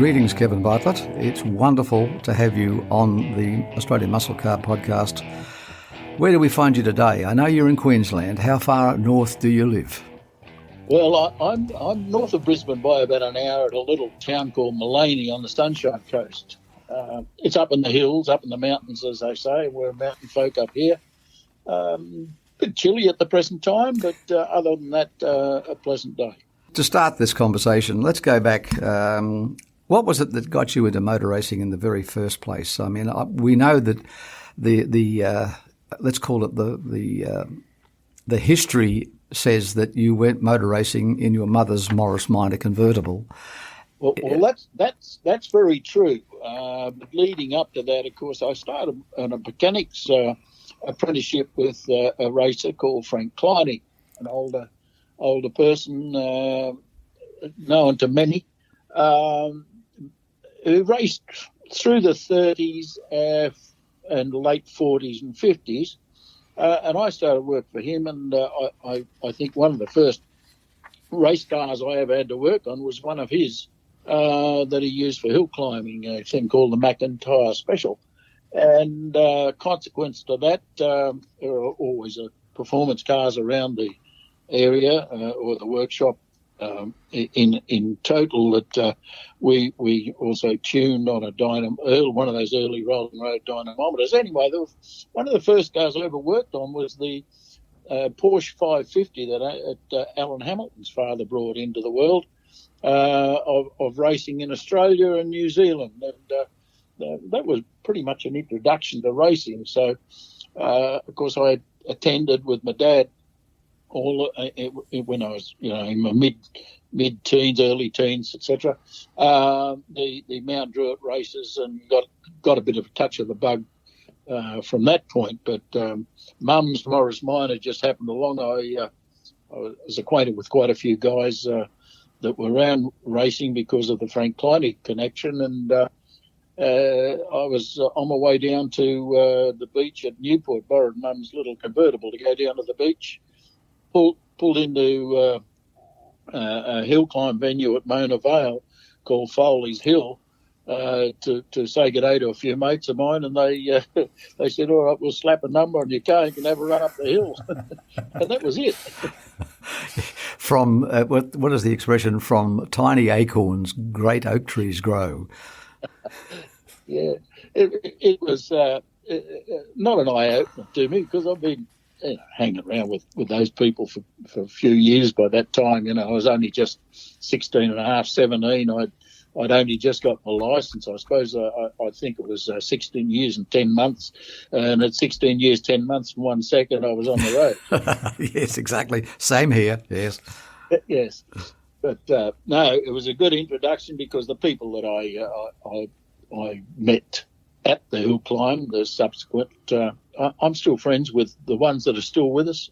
Greetings, Kevin Bartlett. It's wonderful to have you on the Australian Muscle Car podcast. Where do we find you today? I know you're in Queensland. How far north do you live? Well, I'm north of Brisbane by about an hour at a little town called Mullaney on the Sunshine Coast. It's up in the hills, up in the mountains, as they say. We're mountain folk up here. Bit chilly at the present time, but other than that, a pleasant day. To start this conversation, let's go back. What was it that got you into motor racing in the very first place? I mean, we know that the let's call it the history says that you went motor racing in your mother's Morris Minor convertible. Well, that's very true. But leading up to that, of course, I started on a mechanics apprenticeship with a racer called Frank Kleine, an older person known to many, who raced through the 30s and late 40s and 50s. And I started work for him, and I think one of the first race cars I ever had to work on was one of his that he used for hill climbing, a thing called the McIntyre Special. And consequence to that, there are always performance cars around the area or the workshop in total that we also tuned on a dynamo, one of those early rolling road dynamometers. Anyway, one of the first cars I ever worked on was the Porsche 550 that Alan Hamilton's father brought into the world of racing in Australia and New Zealand. And that was pretty much an introduction to racing. So, of course, I attended with my dad when I was, in my mid-teens, early teens, etc. The Mount Druitt races, and got a bit of a touch of the bug from that point. But Mum's Morris Minor just happened along. I was acquainted with quite a few guys that were around racing because of the Frank Kleine connection, and I was on my way down to the beach at Newport, borrowed Mum's little convertible to go down to the beach. Pulled into a hill climb venue at Mona Vale called Foley's Hill to say good day to a few mates of mine, and they said, all right, we'll slap a number on your car, you can have a run up the hill. And that was it. From, what is the expression, from tiny acorns, great oak trees grow. Yeah, it was not an eye-opener to me, because I've been hanging around with those people for a few years by that time. I was only just 16 and a half, 17. I'd only just got my licence. I suppose I think it was 16 years and 10 months. And at 16 years, 10 months and 1 second, I was on the road. Yes, exactly. Same here, yes. Yes. But no, it was a good introduction, because the people that I met at the hill climb, the subsequent, I'm still friends with the ones that are still with us.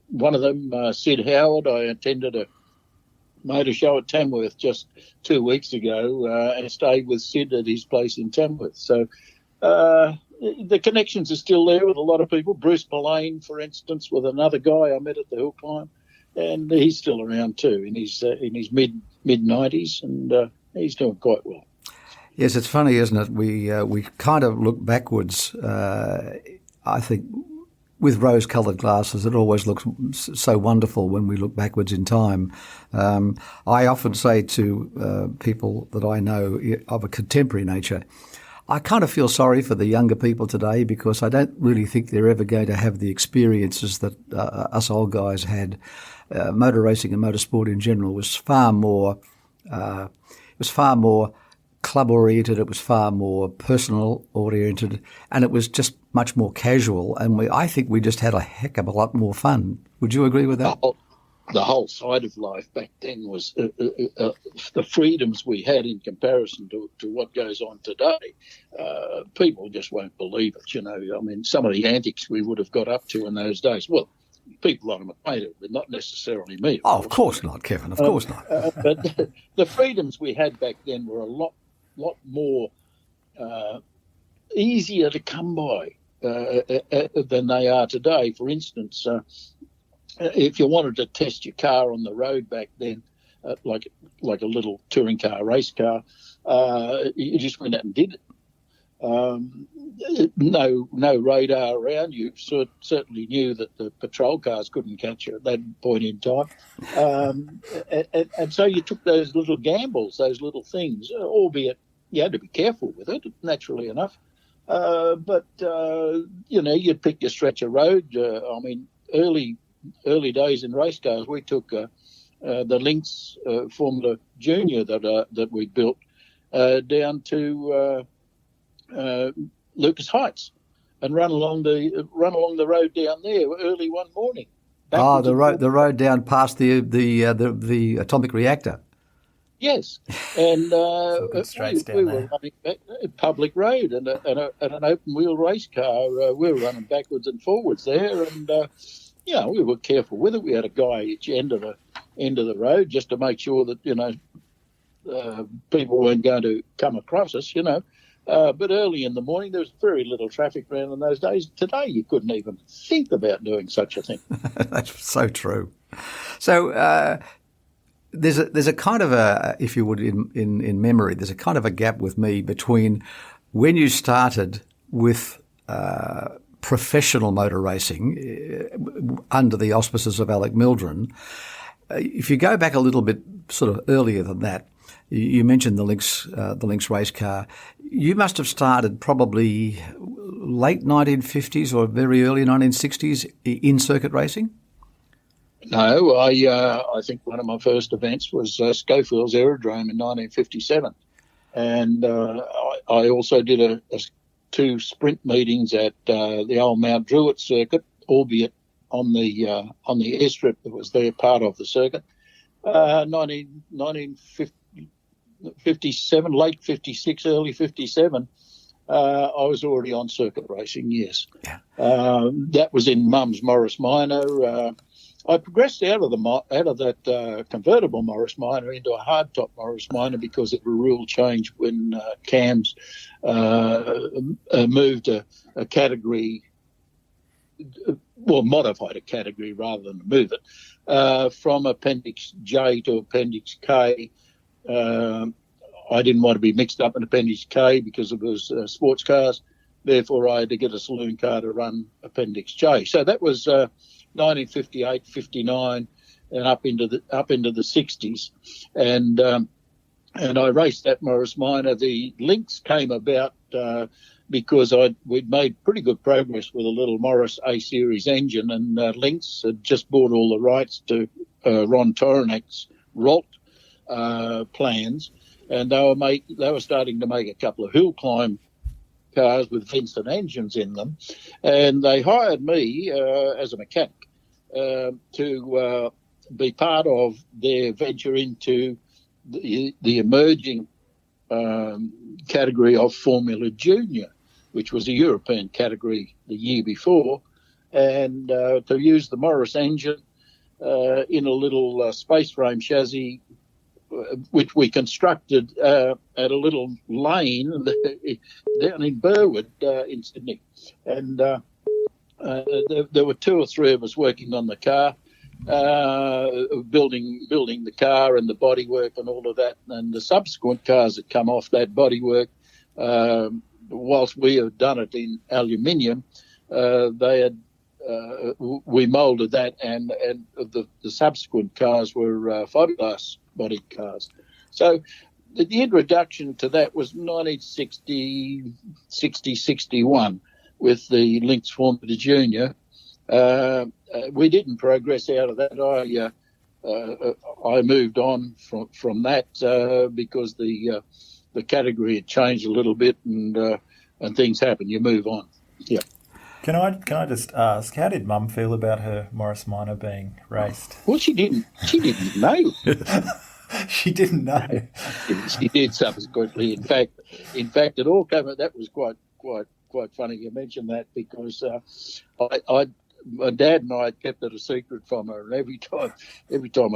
One of them, Sid Howard, I attended a motor show at Tamworth just 2 weeks ago and stayed with Sid at his place in Tamworth. So the connections are still there with a lot of people. Bruce Mullane, for instance, with another guy I met at the hill climb, and he's still around too in his mid-90s, and he's doing quite well. Yes, it's funny, isn't it? We kind of look backwards. I think with rose-coloured glasses, it always looks so wonderful when we look backwards in time. I often say to people that I know of a contemporary nature, I kind of feel sorry for the younger people today, because I don't really think they're ever going to have the experiences that us old guys had. Motor racing and motorsport in general was far more club-oriented, it was far more personal-oriented, and it was just much more casual, and I think we just had a heck of a lot more fun. Would you agree with that? The whole side of life back then was the freedoms we had in comparison to what goes on today. People just won't believe it, I mean, some of the antics we would have got up to in those days. Well, people I'm acquainted with, not necessarily me. Of course not, Kevin, of course not. But the freedoms we had back then were a lot more easier to come by than they are today. For instance, if you wanted to test your car on the road back then, like a little touring car, race car. You just went out and did it. No radar around. You certainly knew that the patrol cars couldn't catch you at that point in time. And so you took those little gambles, those little things, albeit you had to be careful with it, naturally enough. But you'd pick your stretch of road. Early days in race cars, we took the Lynx Formula Junior that we built down to Lucas Heights and run along the road down there early one morning. The road down past the atomic reactor. Yes, and we were running back, public road and an open wheel race car. We were running backwards and forwards there, and we were careful with it. We had a guy at each end of the road just to make sure that people weren't going to come across us. But early in the morning, there was very little traffic around in those days. Today, you couldn't even think about doing such a thing. That's so true. So there's a kind of a, if you would, in memory, there's a kind of a gap with me between when you started with professional motor racing under the auspices of Alec Mildren. If you go back a little bit sort of earlier than that, you mentioned the Lynx race car. You must have started probably late 1950s or very early 1960s in circuit racing? No, I think one of my first events was Schofield's Aerodrome in 1957. And I also did two sprint meetings at the old Mount Druitt circuit, albeit on the airstrip that was there, part of the circuit. 1957, late 56, early 57, I was already on circuit racing, yes. Yeah. That was in Mum's Morris Minor. I progressed out of that convertible Morris Minor into a hardtop Morris Minor because of a rule change when cams moved a category, modified a category rather than move it, from Appendix J to Appendix K. I didn't want to be mixed up in Appendix K because it was sports cars. Therefore, I had to get a saloon car to run Appendix J. So that was 1958, 59, and up into the 60s. And I raced that Morris Minor. The Lynx came about because we'd made pretty good progress with a little Morris A Series engine, and Lynx had just bought all the rights to Ron Toronak's Rolt plans, and they were starting to make a couple of hill climb cars with Vincent engines in them, and they hired me as a mechanic to be part of their venture into the emerging category of Formula Junior, which was a European category the year before, and to use the Morris engine in a little space frame chassis, which we constructed at a little lane down in Burwood in Sydney. And there were two or three of us working on the car, building the car and the bodywork and all of that. And the subsequent cars that come off that bodywork, whilst we had done it in aluminium, we moulded that, and the subsequent cars were fiberglass body cars. So the introduction to that was 1960, 61 with the Lynx Formula Junior. We didn't progress out of that. I moved on from that because the category had changed a little bit, and things happen. You move on. Yeah. Can I just ask, how did Mum feel about her Morris Minor being raced? Well, she didn't know. She didn't know. She did subsequently. In fact, it all came. That was quite funny. You mentioned that because my dad and I kept it a secret from her, and every time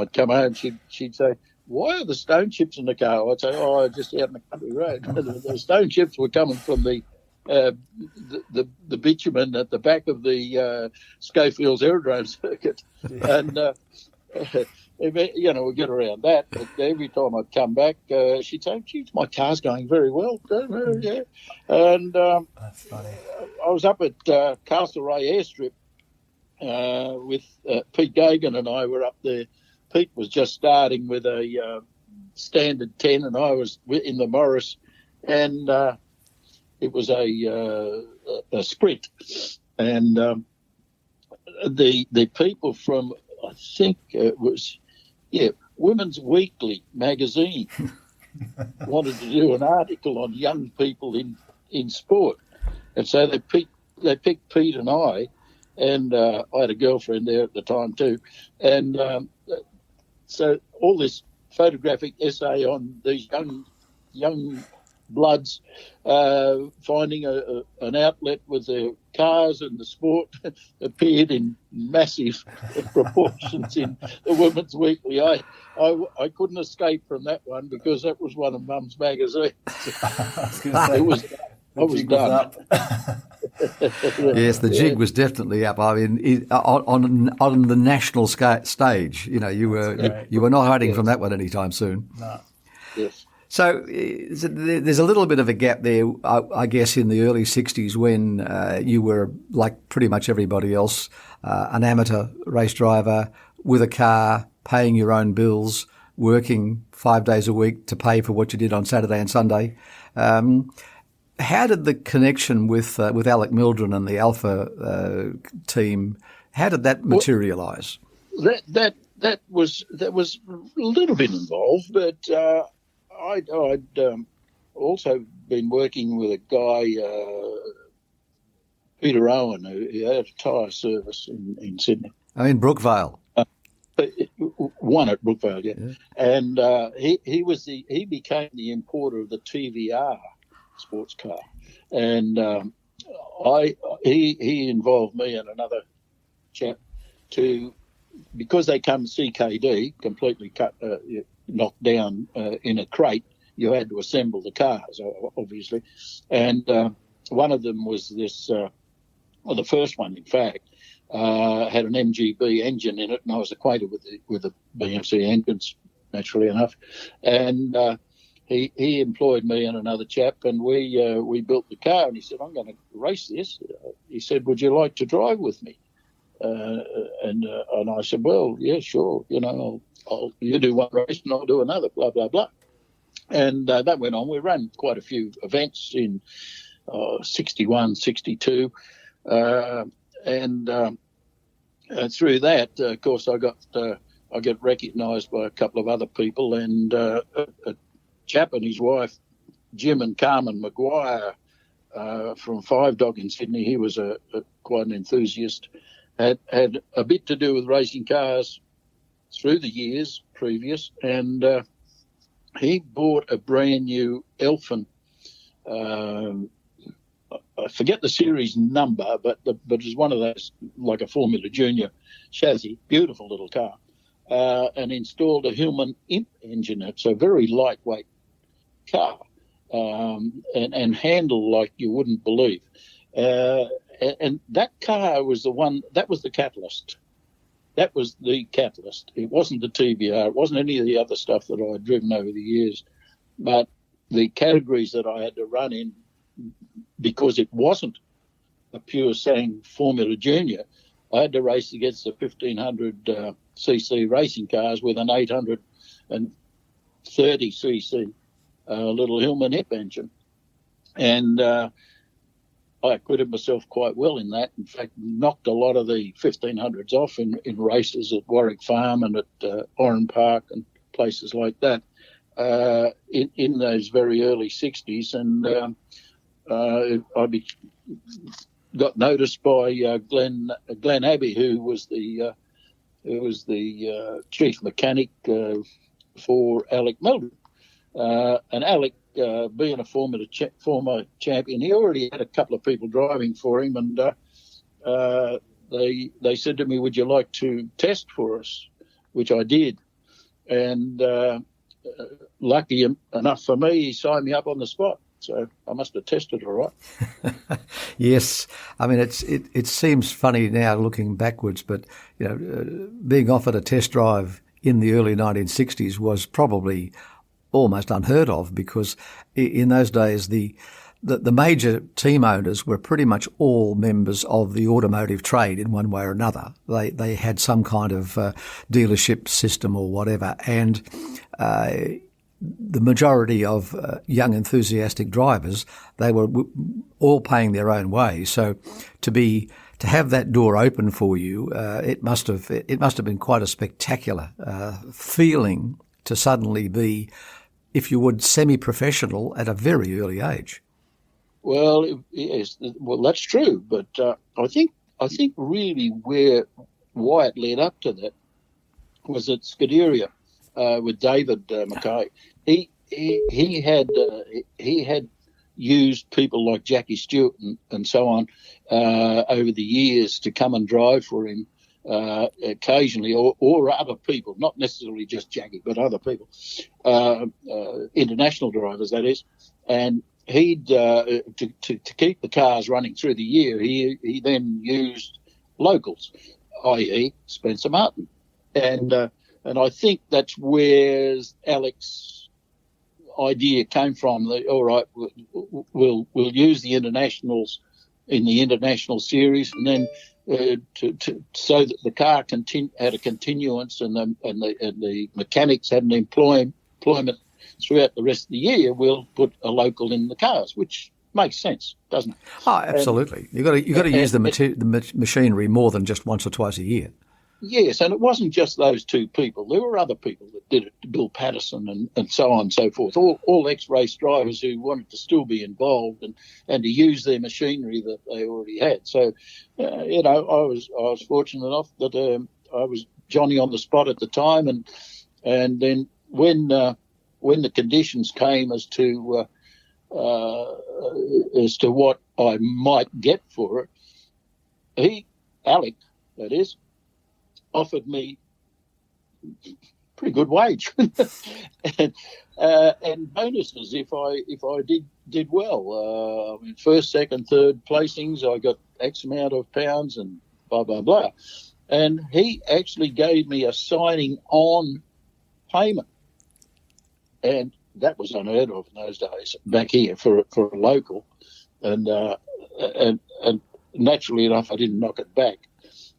I'd come home, she'd say, "Why are the stone chips in the car?" I'd say, "Oh, just out in the country road." The stone chips were coming from the bitumen at the back of the Schofield's Aerodrome circuit, and we get around that. But every time I'd come back, she'd say, "Geez, my car's going very well." Yeah. And That's funny. I was up at Castlereagh Airstrip with Pete Gagan, and I were up there. Pete was just starting with a standard 10, and I was in the Morris, and it was a sprint. And the people from, I think it was, Women's Weekly magazine wanted to do an article on young people in sport. And so they picked Pete and I, and I had a girlfriend there at the time too. And so all this photographic essay on these young bloods finding an outlet with their cars, and the sport appeared in massive proportions in the Women's Weekly. I couldn't escape from that one because that was one of Mum's magazines. I was done. Yes, the jig was definitely up. I mean, on the national stage, you were not hiding from that one anytime soon. No. Yes. So there's a little bit of a gap there, I guess, in the early 60s when you were, like pretty much everybody else, an amateur race driver with a car, paying your own bills, working 5 days a week to pay for what you did on Saturday and Sunday. How did the connection with Alec Mildren and the Alpha team, how did that materialise? That was a little bit involved, but I'd also been working with a guy, Peter Owen, who had a tyre service in Sydney. Oh, in Brookvale. One at Brookvale, yeah. And he became the importer of the TVR sports car, and he involved me and another chap because they come CKD, completely cut, knocked down in a crate. You had to assemble the cars, obviously, and one of them was this. The first one, in fact, had an MGB engine in it, and I was acquainted with the BMC engines, naturally enough, and he employed me and another chap, and we built the car. And he said, "I'm going to race this." He said, "Would you like to drive with me?" And I said, "Well, yeah, sure. You do one race and I'll do another." Blah blah blah. And that went on. We ran quite a few events in 61, 62, and through that, of course, I got recognised by a couple of other people, and a chap and his wife, Jim and Carmen Maguire, from Five Dog in Sydney. He was quite an enthusiast. Had a bit to do with racing cars through the years previous, and he bought a brand new Elfin. I forget the series number, but it's one of those, like a Formula Junior chassis, beautiful little car, and installed a Hillman Imp engine in it, so very lightweight car, and handle like you wouldn't believe. And that car was that was the catalyst. That was the catalyst. It wasn't the TBR. It wasn't any of the other stuff that I had driven over the years. But the categories that I had to run in, because it wasn't a pure sang Formula Junior, I had to race against the 1,500 cc racing cars with an 830 cc little Hillman Hip engine. And I acquitted myself quite well in that. In fact, knocked a lot of the 1500s off in races at Warwick Farm and at Oran Park and places like that in those very early 60s. And I got noticed by Glenn Abbey, who was the chief mechanic for Alec Mildren. And Alec, being a former champion, he already had a couple of people driving for him, and they said to me, "Would you like to test for us?" Which I did, and lucky enough for me, he signed me up on the spot. So I must have tested all right. Yes, I mean it seems funny now looking backwards, but being offered a test drive in the early 1960s was probably almost unheard of, because in those days the major team owners were pretty much all members of the automotive trade in one way or another. They had some kind of dealership system or whatever, and the majority of young enthusiastic drivers, they were all paying their own way. So to have that door open for you, it must have been quite a spectacular feeling to suddenly be, if you would, semi-professional at a very early age. Well, yes, well, that's true. But I think really why it led up to that was at Scuderia with David Mackay. He had used people like Jackie Stewart and so on over the years to come and drive for him occasionally, or other people, not necessarily just Jackie, but other people, international drivers, that is. And he'd to keep the cars running through the year, he then used locals, i.e. Spencer Martin, and I think that's where Alec's idea came from. All right, we'll use the internationals in the international series, and then so that the car had a continuance and the mechanics had an employment throughout the rest of the year, we'll put a local in the cars, which makes sense, doesn't it? Oh, absolutely. You've got to use the machinery more than just once or twice a year. Yes, and it wasn't just those two people. There were other people that did it, Bill Patterson and so on and so forth, all ex-race drivers who wanted to still be involved and to use their machinery that they already had. So, I was fortunate enough that I was Johnny on the spot at the time, and then when the conditions came as to what I might get for it, Alec, that is, offered me pretty good wage and bonuses if I did well. First, second, third placings, I got X amount of pounds and blah blah blah. And he actually gave me a signing on payment, and that was unheard of in those days back here for a local. And naturally enough, I didn't knock it back.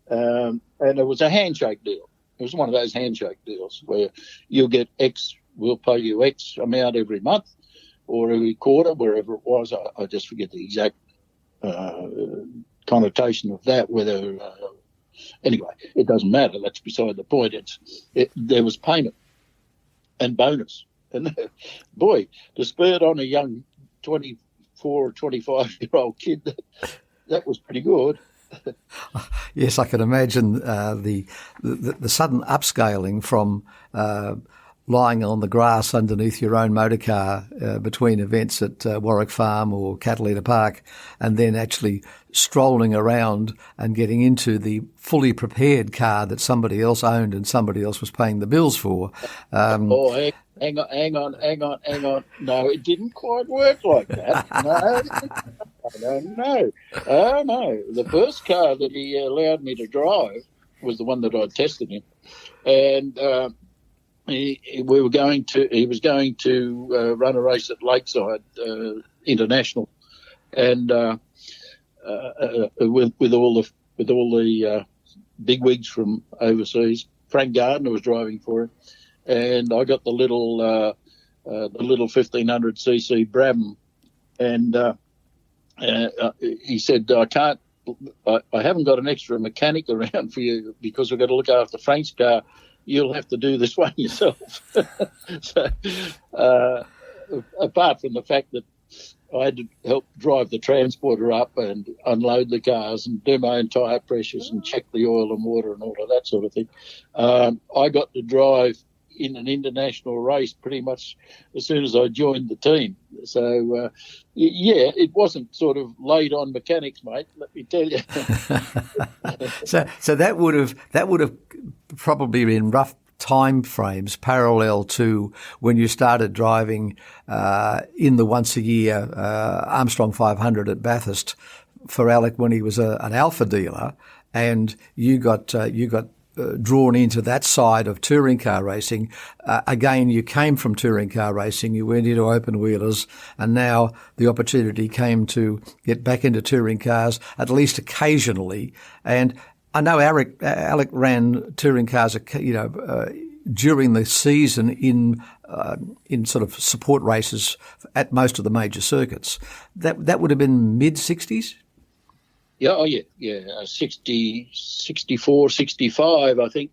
And it was a handshake deal. It was one of those handshake deals where you'll get X, we'll pay you X amount every month or every quarter, wherever it was. I just forget the exact connotation of that. Anyway, it doesn't matter. That's beside the point. There was payment and bonus. And boy, to spur it on a young 24 or 25-year-old kid, that was pretty good. Yes, I can imagine the sudden upscaling from lying on the grass underneath your own motor car between events at Warwick Farm or Catalina Park, and then actually strolling around and getting into the fully prepared car that somebody else owned and somebody else was paying the bills for. Hang on. No, it didn't quite work like that. No. Oh, no. The first car that he allowed me to drive was the one that I tested him. And he was going to run a race at Lakeside International, and with all the bigwigs from overseas. Frank Gardner was driving for him, and I got the little 1500cc Brabham, and he said, I haven't got an extra mechanic around for you because we've got to look after Frank's car. You'll have to do this one yourself. So, apart from the fact that I had to help drive the transporter up and unload the cars and do my own tyre pressures and check the oil and water and all of that sort of thing, I got to drive in an international race pretty much as soon as I joined the team. So, it wasn't sort of laid on mechanics, mate, let me tell you. So that would have probably been rough time frames parallel to when you started driving in the once a year Armstrong 500 at Bathurst for Alec when he was an Alfa dealer, and you got drawn into that side of touring car racing. Again, you came from touring car racing, you went into open wheelers, and now the opportunity came to get back into touring cars, at least occasionally. And I know Alec ran touring cars, during the season in sort of support races at most of the major circuits. That would have been mid-60s? Yeah, 60, 64, 65, I think.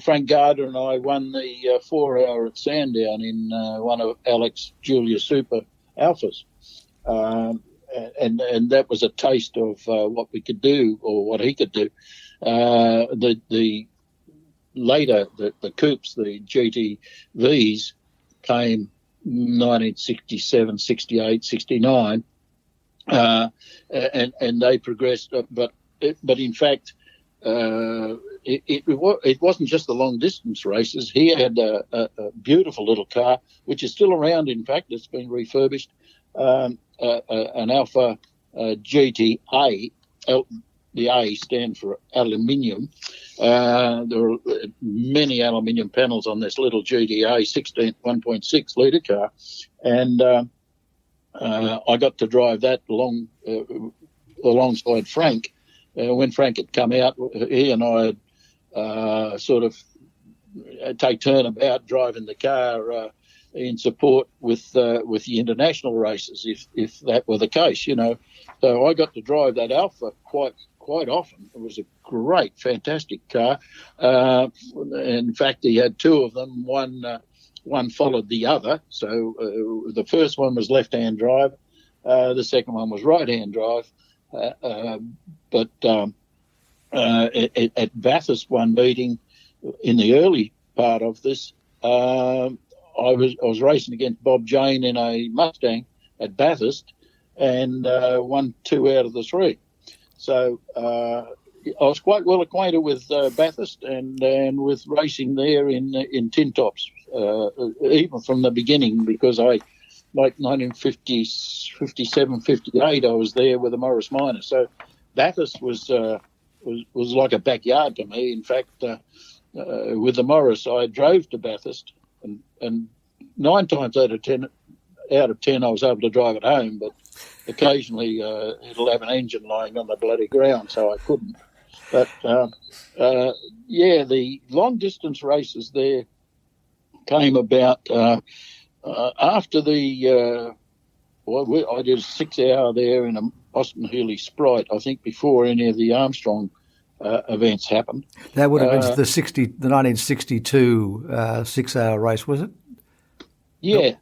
Frank Gardner and I won the 4 hour at Sandown in one of Alec's Julia Super Alfas. And that was a taste of what we could do, or what he could do. The later, the coupes, the GTVs, came 1967, 68, 69. And they progressed, but in fact, it wasn't just the long distance races. He had a beautiful little car, which is still around. In fact, it's been refurbished, an Alfa GTA. The A stand for aluminium. There are many aluminium panels on this little GTA 1.6 litre car, and I got to drive that alongside Frank. When Frank had come out, he and I had sort of take turn about driving the car in support with the international races, if that were the case, So I got to drive that Alfa quite often. It was a great, fantastic car. In fact, he had two of them. One followed the other. So the first one was left-hand drive. The second one was right-hand drive. But at Bathurst one meeting in the early part of this, I was racing against Bob Jane in a Mustang at Bathurst, and won 2 out of the 3. So I was quite well acquainted with Bathurst and with racing there in tin tops, even from the beginning, because like 1957, 58, I was there with a Morris Minor. So Bathurst was like a backyard to me. In fact, with the Morris, I drove to Bathurst, and 9 times out of 10, I was able to drive it home, but occasionally it'll have an engine lying on the bloody ground, so I couldn't. But the long distance races there came about after the I did a 6 hour there in a Austin Healey Sprite, I think, before any of the Armstrong events happened. That would have been the 1962 6 hour race, was it? Yeah.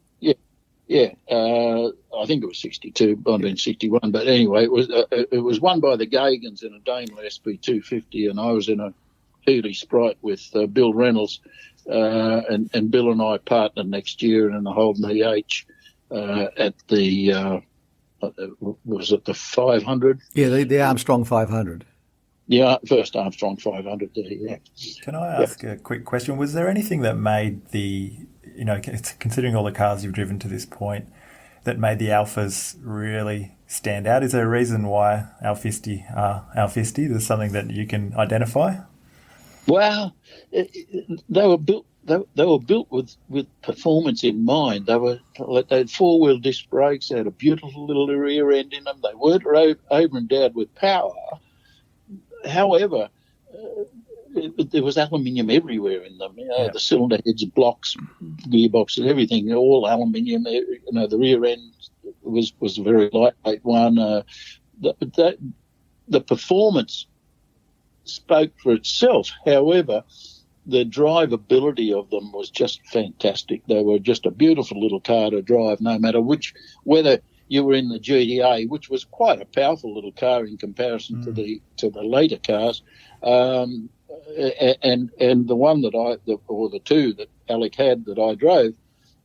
I think it was 62, might have been 61, but anyway, it was won by the Gagans in a Daimler SP250, and I was in a Healey Sprite with Bill Reynolds, and Bill and I partnered next year in a Holden EH at the was it the 500? Yeah, the Armstrong 500. Yeah, first Armstrong 500 there. Yeah. Can I ask a quick question? Was there anything that made considering all the cars you've driven to this point, that made the Alfas really stand out? Is there a reason why Alfisti are Alfisti? There's something that you can identify? Well, they were built with performance in mind. They had 4-wheel disc brakes. They had a beautiful little rear end in them. They weren't over-endowed with power. However, there was aluminium everywhere in them. The cylinder heads, blocks, gearboxes, everything, all aluminium. The rear end was a very lightweight one. The performance spoke for itself. However, the drivability of them was just fantastic. They were just a beautiful little car to drive, no matter whether you were in the GTA, which was quite a powerful little car in comparison to the later cars, and the one the two that Alec had that I drove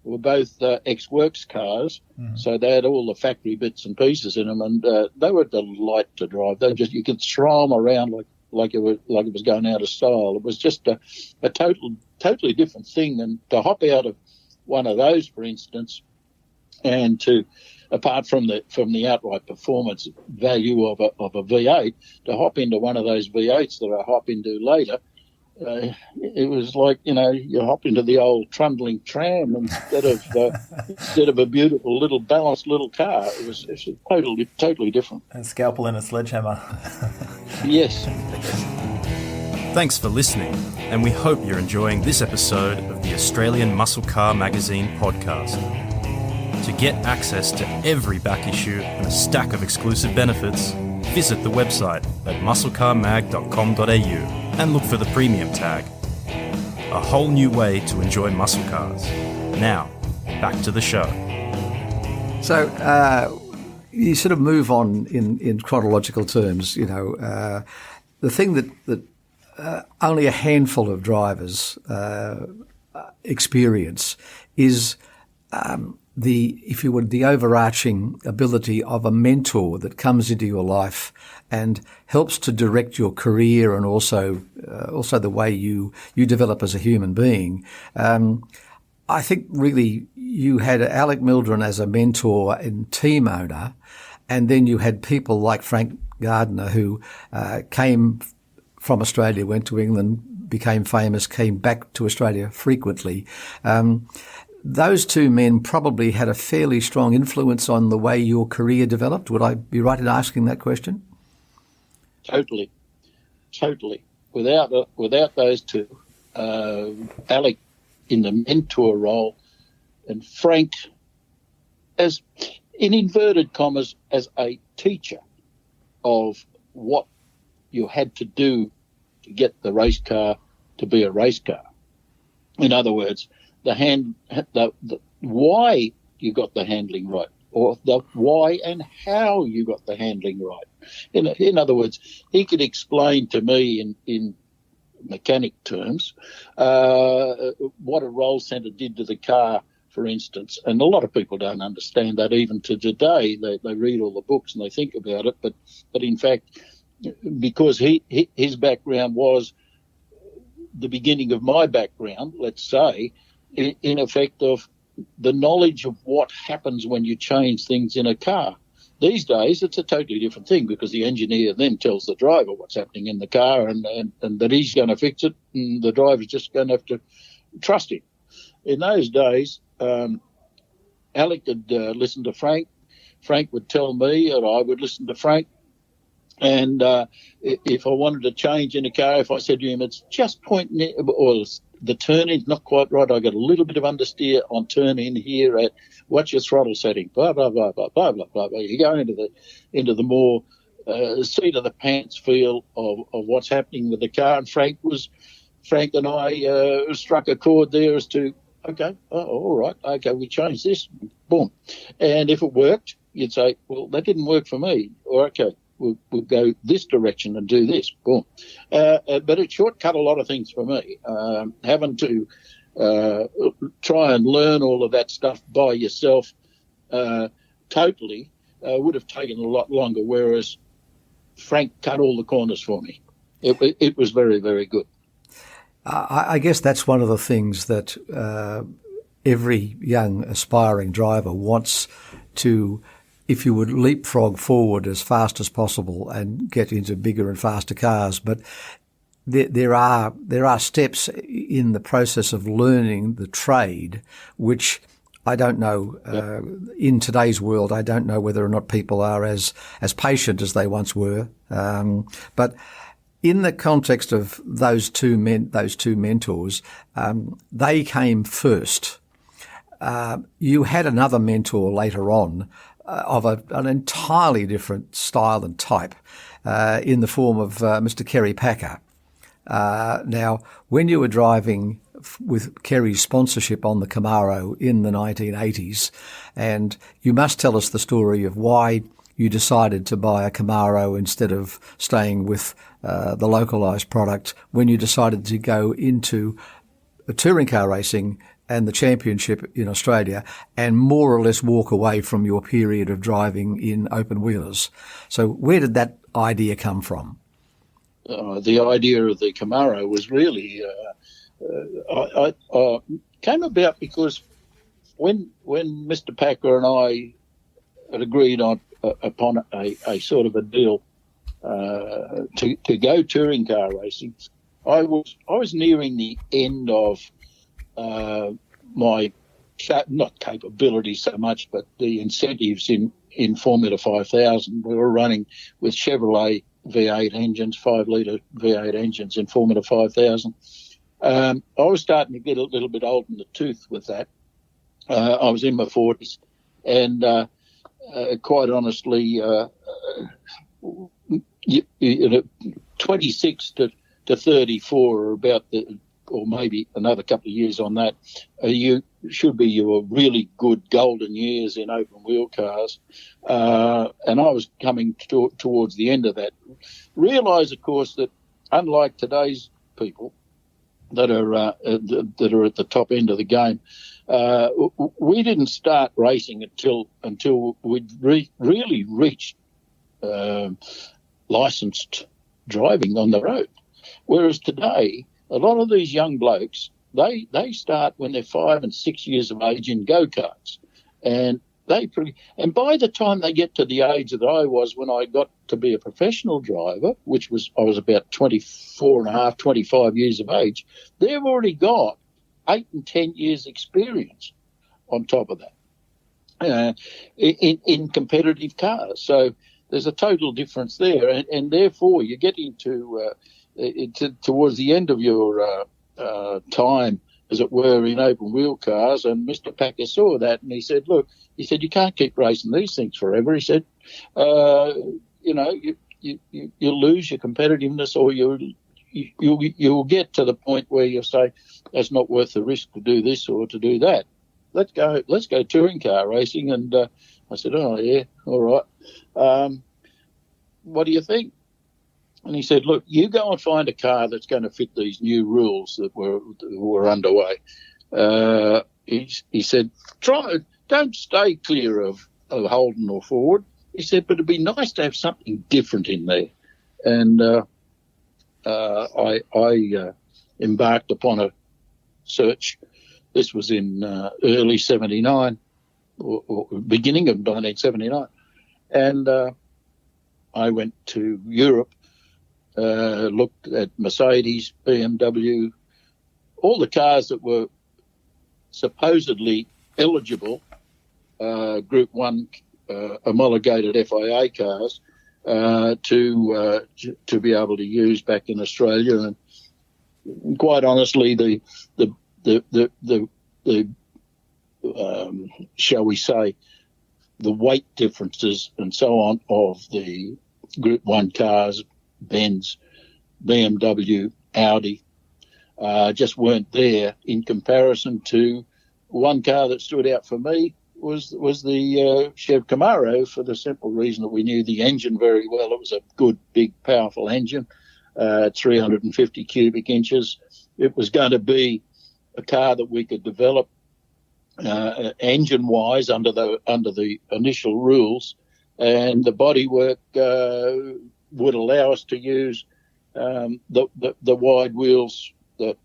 were both ex-works cars, so they had all the factory bits and pieces in them, and they were a delight to drive. You could throw them around like it was going out of style. It was just a totally different thing, and to hop out of one of those, for instance, and to apart from the outright performance value of a V8, to hop into one of those V8s that I hop into later. It was like, you hop into the old trundling tram instead of a beautiful little balanced little car. It was totally different. A scalpel and a sledgehammer. Yes. Thanks for listening, and we hope you're enjoying this episode of the Australian Muscle Car Magazine podcast. To get access to every back issue and a stack of exclusive benefits, visit the website at musclecarmag.com.au and look for the premium tag. A whole new way to enjoy muscle cars. Now, back to the show. So you sort of move on in chronological terms. The thing that only a handful of drivers experience is the overarching ability of a mentor that comes into your life and helps to direct your career and also the way you develop as a human being. I think really you had Alec Mildren as a mentor and team owner, and then you had people like Frank Gardner who came from Australia, went to England, became famous, came back to Australia frequently. Those two men probably had a fairly strong influence on the way your career developed. Would I be right in asking that question? Totally. Without those two, Alec in the mentor role, and Frank as, in inverted commas, as a teacher of what you had to do to get the race car to be a race car. In other words, the why you got the handling right, or the why and how you got the handling right. In other words, he could explain to me in mechanic terms what a roll centre did to the car, for instance. And a lot of people don't understand that even to today. They read all the books and they think about it, but in fact, because his background was the beginning of my background, let's say, in effect of the knowledge of what happens when you change things in a car. These days, it's a totally different thing because the engineer then tells the driver what's happening in the car and that he's going to fix it, and the driver's just going to have to trust him. In those days, Alec would listen to Frank. Frank would tell me, and I would listen to Frank. And if I wanted to change in a car, if I said to him, it's just pointing in, or the turn-in's not quite right, I got a little bit of understeer on turn-in here at what's your throttle setting, blah, blah, blah, blah, blah, blah, blah. You go into the more seat of the pants feel of what's happening with the car. And Frank and I struck a chord there as to, okay, all right, okay, we changed this, boom. And if it worked, you'd say, well, that didn't work for me, or okay, we'll go this direction and do this, boom. But it shortcut a lot of things for me. Having to try and learn all of that stuff by yourself totally would have taken a lot longer, whereas Frank cut all the corners for me. It was very, very good. I guess that's one of the things that every young aspiring driver wants to, if you would leapfrog forward as fast as possible and get into bigger and faster cars. But there are steps in the process of learning the trade, which I don't know, in today's world, I don't know whether or not people are as patient as they once were. But in the context of those two mentors, they came first. You had another mentor later on of an entirely different style and type in the form of Mr. Kerry Packer. Now, when you were driving with Kerry's sponsorship on the Camaro in the 1980s, and you must tell us the story of why you decided to buy a Camaro instead of staying with the localised product when you decided to go into touring car racing and the championship in Australia and more or less walk away from your period of driving in open wheelers. So where did that idea come from? The idea of the Camaro was really came about because when Mr. Packer and I had agreed upon a sort of a deal to go touring car racing. I was nearing the end of my not capability so much, but the incentives in Formula 5000. We were running with Chevrolet V8 engines, 5-litre V8 engines in Formula 5000. I was starting to get a little bit old in the tooth with that. I was in my 40s, and quite honestly, 26 to 34 or about or maybe another couple of years on that, you should be your really good golden years in open wheel cars. And I was coming towards the end of that. Realise, of course, that unlike today's people that are at the top end of the game, we didn't start racing until we'd really reached licensed driving on the road. Whereas today, a lot of these young blokes, they start when they're 5 and 6 years of age in go-karts. And by the time they get to the age that I was when I got to be a professional driver, I was about 24 and a half, 25 years of age, they've already got 8 and 10 years experience on top of that in competitive cars. So there's a total difference there. And therefore, you get into towards the end of your time, as it were, in open wheel cars, and Mr. Packer saw that, and he said, "Look," he said, "you can't keep racing these things forever." He said, "You'll lose your competitiveness, or you'll get to the point where you'll say, that's not worth the risk to do this or to do that. Let's go touring car racing." And I said, "Oh yeah, all right. What do you think?" And he said, "Look, you go and find a car that's going to fit these new rules that were underway." He said, don't stay clear of Holden or Ford. He said, but it'd be nice to have something different in there. And I embarked upon a search. This was in early 79 or beginning of 1979. And I went to Europe. Looked at Mercedes, BMW, all the cars that were supposedly eligible, Group 1 homologated FIA cars, to be able to use back in Australia. And quite honestly, the shall we say, the weight differences and so on of the Group 1 cars, Benz, BMW, Audi, just weren't there in comparison to one car that stood out for me was the Chev Camero, for the simple reason that we knew the engine very well. It was a good, big, powerful engine, 350 cubic inches. It was going to be a car that we could develop engine-wise under the initial rules, and the bodywork would allow us to use the wide wheels that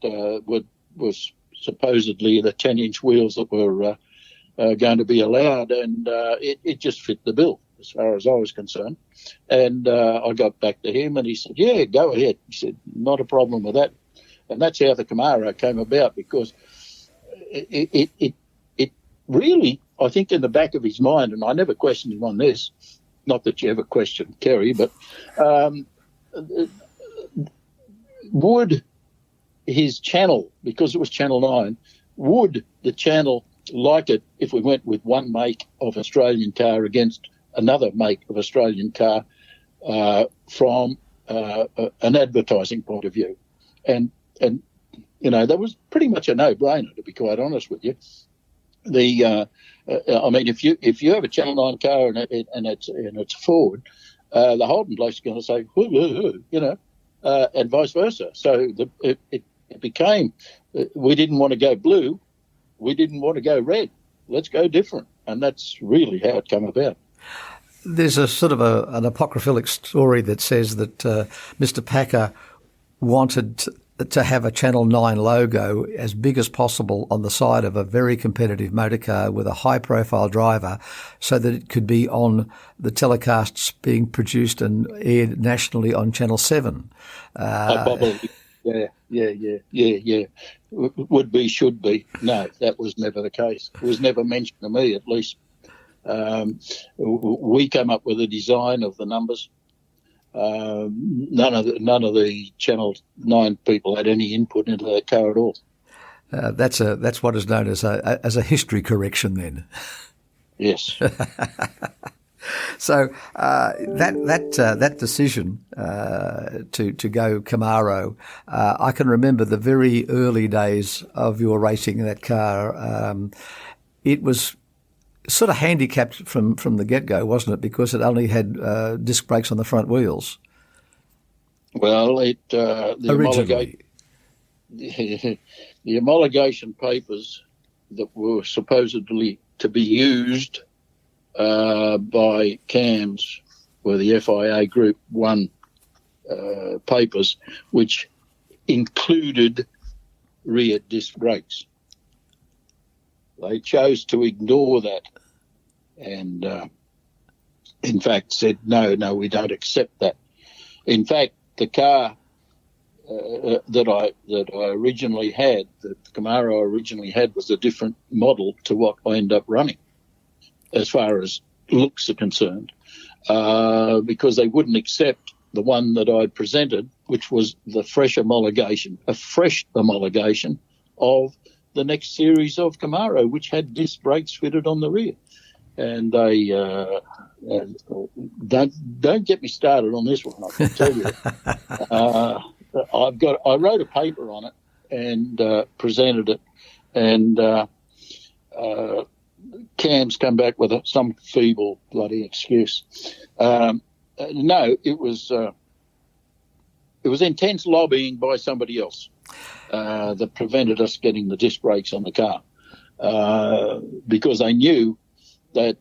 was supposedly the 10-inch wheels that were going to be allowed, and it just fit the bill as far as I was concerned. And I got back to him, and he said, "Yeah, go ahead." He said, "Not a problem with that." And that's how the Camaro came about, because it really, I think, in the back of his mind, and I never questioned him on this, not that you ever questioned Kerry, but would his channel, because it was Channel 9, would the channel like it if we went with one make of Australian car against another make of Australian car from an advertising point of view? And that was pretty much a no-brainer, to be quite honest with you. I mean, if you have a Channel 9 car and it's Ford, the Holden bloke's going to say, and vice versa. So it became, we didn't want to go blue, we didn't want to go red. Let's go different, and that's really how it came about. There's a sort of an apocryphalic story that says that Mr. Packer wanted to have a Channel 9 logo as big as possible on the side of a very competitive motor car with a high-profile driver so that it could be on the telecasts being produced and aired nationally on Channel 7. Yeah. Would be, should be. No, that was never the case. It was never mentioned to me, at least. We came up with a design of the numbers. None of the Channel 9 people had any input into that car at all. That's what is known as a history correction then. Yes. So that decision to go Camaro, I can remember the very early days of your racing that car. It was sort of handicapped from the get-go, wasn't it? Because it only had disc brakes on the front wheels. Well, the homologation papers that were supposedly to be used by CAMS were the FIA Group 1 papers, which included rear disc brakes. They chose to ignore that and, in fact, said, no, we don't accept that. In fact, the car that I originally had, that the Camaro originally had, was a different model to what I ended up running as far as looks are concerned, because they wouldn't accept the one that I'd presented, which was the fresh homologation of the next series of Camaro, which had disc brakes fitted on the rear. And they don't get me started on this one, I can tell you. I wrote a paper on it and presented it, and CAMS come back with some feeble bloody excuse. No, it was intense lobbying by somebody else that prevented us getting the disc brakes on the car, because they knew that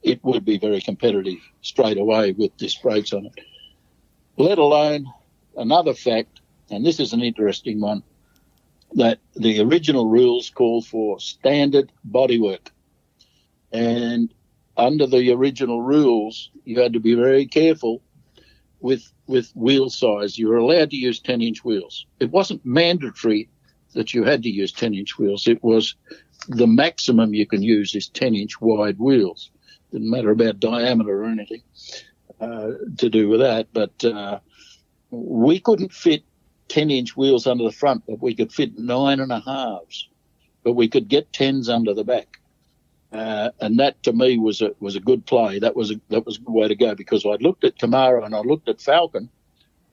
it would be very competitive straight away with disc brakes on it. Let alone another fact, and this is an interesting one, that the original rules call for standard bodywork. And under the original rules, you had to be very careful with wheel size. You were allowed to use 10-inch wheels. It wasn't mandatory that you had to use 10-inch wheels. It was the maximum you can use is 10-inch wide wheels. Didn't matter about diameter or anything to do with that. But we couldn't fit 10-inch wheels under the front, but we could fit 9.5s. But we could get 10s under the back. And that to me was a good play. That was a good way to go, because I'd looked at Camaro and I looked at Falcon,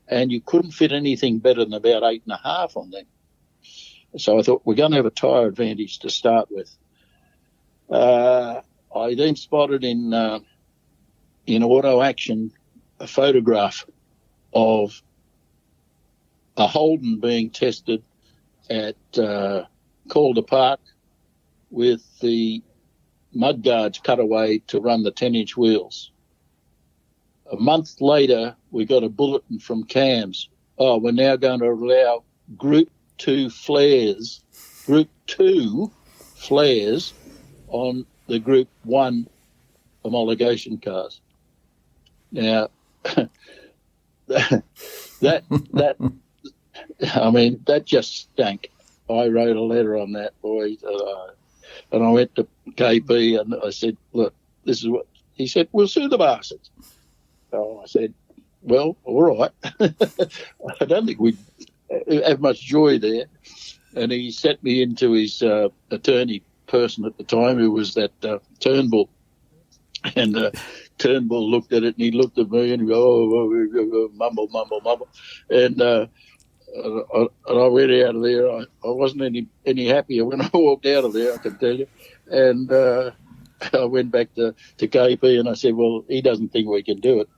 and you couldn't fit anything better than about 8.5 on them. So I thought, we're going to have a tyre advantage to start with. I then spotted in Auto Action a photograph of a Holden being tested at Calder Park with the mudguards cut away to run the 10-inch wheels. A month later, we got a bulletin from CAMS. We're now going to allow Group 2 flares on the Group 1 homologation cars. Now, that just stank. I wrote a letter on that, boy, and I went to KP and I said, look, this is what he said. We'll sue the bastards. So I said, well, all right. I don't think we'd have much joy there. And he set me into his attorney person at the time, who was that Turnbull. And Turnbull looked at it and he looked at me and he go, mumble. And I went out of there. I wasn't any happier when I walked out of there, I can tell you. And I went back to KP and I said, well, he doesn't think we can do it.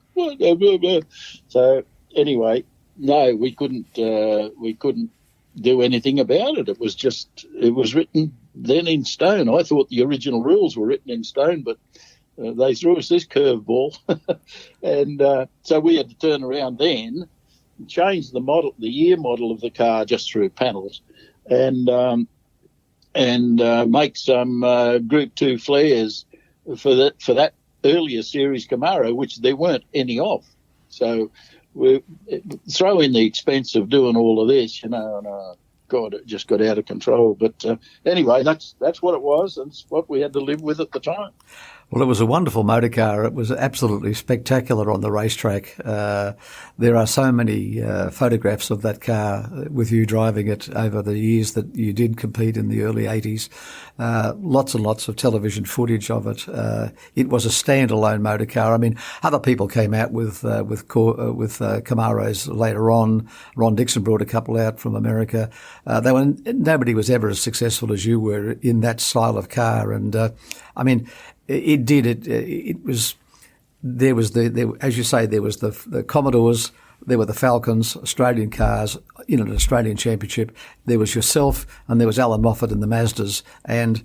So anyway, no, we couldn't do anything about it. It was written then in stone. I thought the original rules were written in stone, but they threw us this curveball. And so we had to turn around then change the year model of the car just through panels, and make some Group 2 flares for that earlier series Camaro, which there weren't any of. So we throw in the expense of doing all of this, and God, it just got out of control. But anyway, that's what it was, and it's what we had to live with at the time. Well, it was a wonderful motor car. It was absolutely spectacular on the racetrack. There are so many photographs of that car with you driving it over the years that you did compete in the early 80s. Lots and lots of television footage of it. It was a standalone motor car. I mean, other people came out with Camaros later on. Ron Dixon brought a couple out from America. Nobody was ever as successful as you were in that style of car. And I mean, it was, as you say, there was the Commodores, there were the Falcons, Australian cars in an Australian championship. There was yourself, and there was Alan Moffat and the Mazdas, and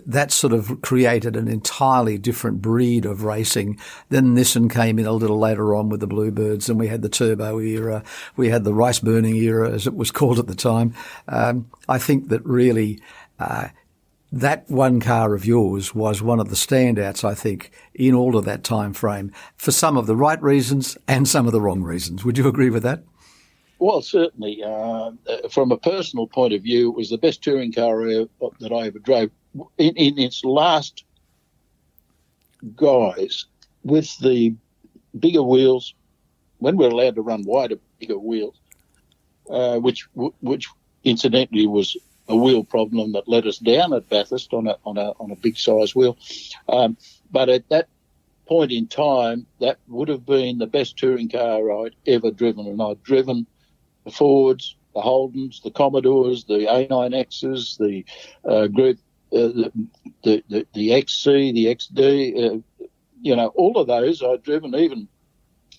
that sort of created an entirely different breed of racing. Then Nissan came in a little later on with the Bluebirds, and we had the turbo era, we had the rice burning era, as it was called at the time. I think that really, that one car of yours was one of the standouts, I think, in all of that time frame, for some of the right reasons and some of the wrong reasons. Would you agree with that? Well, certainly. From a personal point of view, it was the best touring car that I ever drove. In its last guise, with the bigger wheels, when we were allowed to run wider, bigger wheels, which incidentally was a wheel problem that let us down at Bathurst on a big size wheel. But at that point in time, that would have been the best touring car I'd ever driven. And I'd driven the Fords, the Holdens, the Commodores, the A9Xs, the Group, the XC, the XD, all of those I'd driven,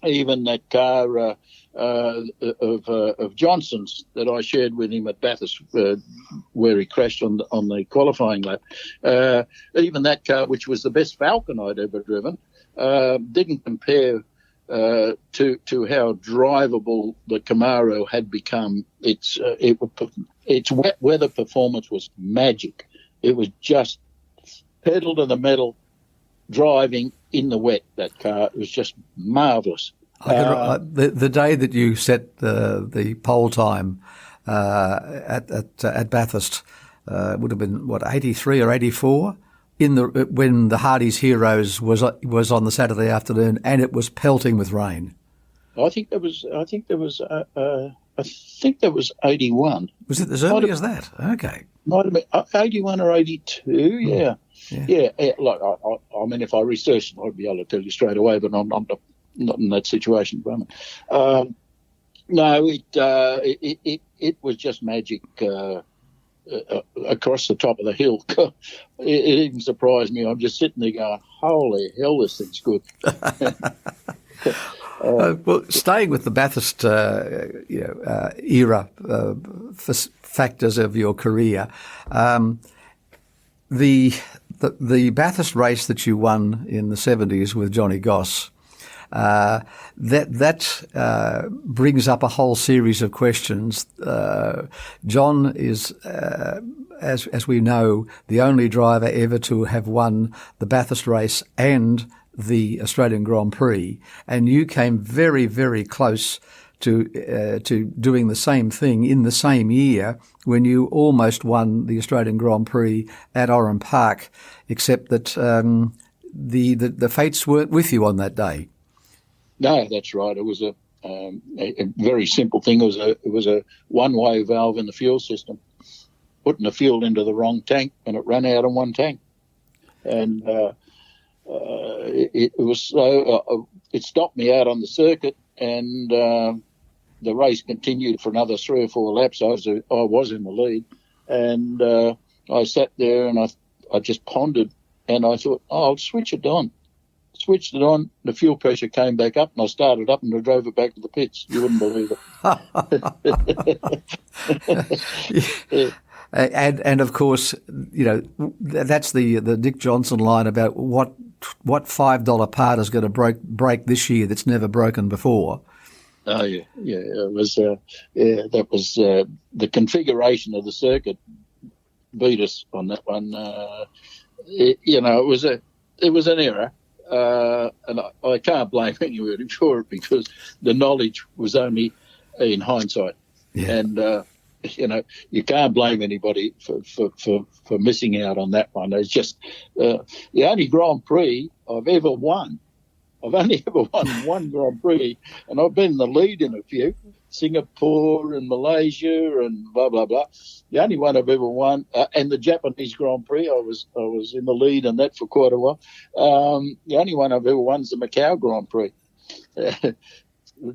even that car of Johnson's that I shared with him at Bathurst, where he crashed on the qualifying lap. Even that car, which was the best Falcon I'd ever driven, didn't compare to how drivable the Camaro had become. Its wet weather performance was magic. It was just pedal to the metal, driving in the wet. That car, it was just marvellous. The day that you set the pole time at Bathurst would have been 83 or 84 when the Hardy's Heroes was on the Saturday afternoon, and it was pelting with rain. I think there was 81. Was it as early as that? Okay. Might have been 81 or 82. Yeah. Like I mean, if I researched it, I'd be able to tell you straight away. But I'm not in that situation at the moment. No, it was just magic across the top of the hill. It even surprised me. I'm just sitting there going, "Holy hell, this thing's good." Well, staying with the Bathurst era factors of your career, the Bathurst race that you won in the 70s with Johnny Goss, that brings up a whole series of questions. John is, as we know, the only driver ever to have won the Bathurst race and the Australian Grand Prix, and you came very, very close to doing the same thing in the same year when you almost won the Australian Grand Prix at Oran Park, except that the fates weren't with you on that day. No, that's right. It was a very simple thing. It was a one-way valve in the fuel system, putting the fuel into the wrong tank, and it ran out in one tank, and it was so it stopped me out on the circuit, and the race continued for another 3 or 4 laps. I was in the lead, and I sat there and I just pondered, and I thought, I'll switch it on. Switched it on, the fuel pressure came back up, and I started up and I drove it back to the pits. You wouldn't believe it. And of course, that's the Dick Johnson line about what $5 part is going to break this year that's never broken before. Oh yeah, it was. That was the configuration of the circuit beat us on that one. It was an error, and I can't blame anybody for it because the knowledge was only in hindsight, and you can't blame anybody for missing out on that one. It's just the only Grand Prix I've ever won. I've only ever won one Grand Prix, and I've been in the lead in a few, Singapore and Malaysia and blah, blah, blah. The only one I've ever won, and the Japanese Grand Prix, I was in the lead in that for quite a while. The only one I've ever won is the Macau Grand Prix.